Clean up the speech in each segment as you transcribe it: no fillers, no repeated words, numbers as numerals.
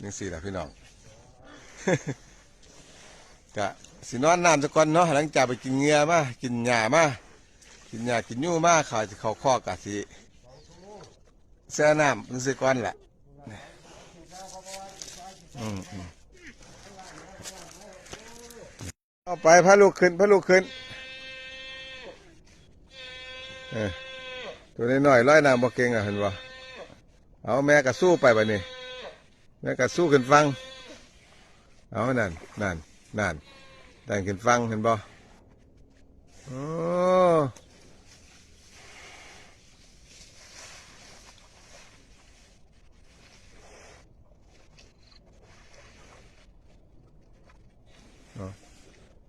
ยังสี่แหละพี่น้อง กะสินอนน้ำสักก่อนเนาะหลังจากไปกินเงือมากินหญ้ามากินหญ้ากินยู่มาเขาข้อกะสิแช่น้ำมันสักก่อนแหละเอาไปพาลูกขึ้นเออตัวน้อยๆร้อยน้ำบ่เก่งอ่ะเห็นบ่เอาแม่ก็สู้ไปบัดนี้แม่ก็สู้ขึ้นฟังเอานั่นดันขึ้นฟังเห็นบ่โอ้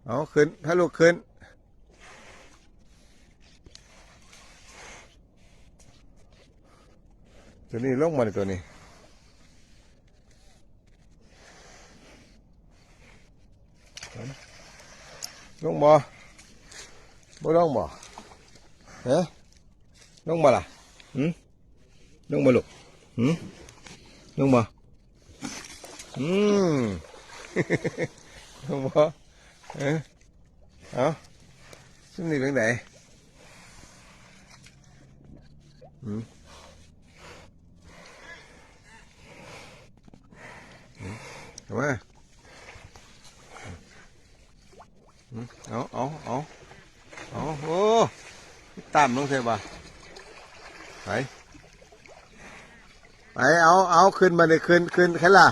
เอาขึ้นพาลูกขึ้นตัวนี้ลงมาเลยตัวนี้ลงบ่ลงบ่ฮะลงบ่ล่ะลงบ่ลูกลงบ่ลงบ่เอาซึ่งนี่เป็นไหนเอามาเอาโอ้ตามลงเถอะบ่ไปเอาขึ้นมาเลยขึ้นแค่ล่ะ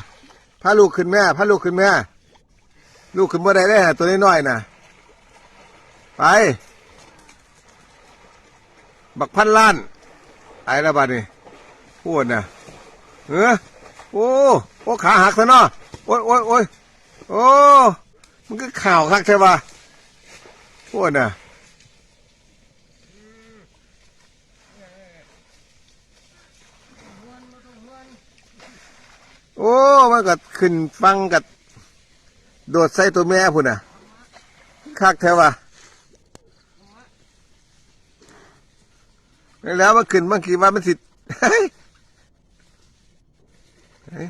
พาลูกขึ้นแม่ลูกขึ้นบ่ได้ฮะตัวน้อยๆน่ะไปบักพันล้านไอ้ละบาดนี่พูดน่ะโอ้ขาหักซะเนาะโอ้มันก็ข่าวคักใช่ป่ะพูดน่ะโอ้มันก็ขึ้นฟังกับโดดใส่ตัวแม่พูดน่ะคักใช่ป่ะแล้วมันขึ้นบางทีว่ามันสิเฮ้ย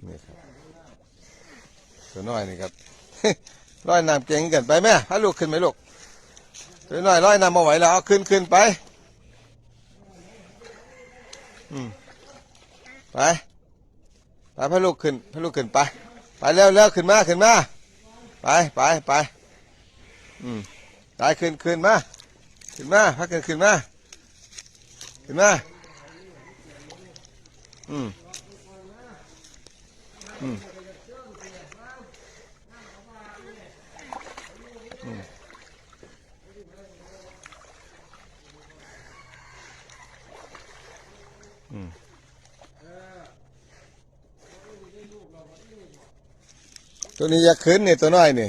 นี่ครับตัวน้อยนี่ครับ ร้อยน้ำเก่งกันไปแม่ให้ลูกขึ้นไหมลูกตัวน้อยร้อยน้ำมาไหวแล้วเอาขึ้นไปไปพาลูกขึ้นไปเร็วขึ้นมาไปไปขึ้นมาพักขึ้นมาตัวนี้อยากขึ้นนี่ตัวน้อยนี่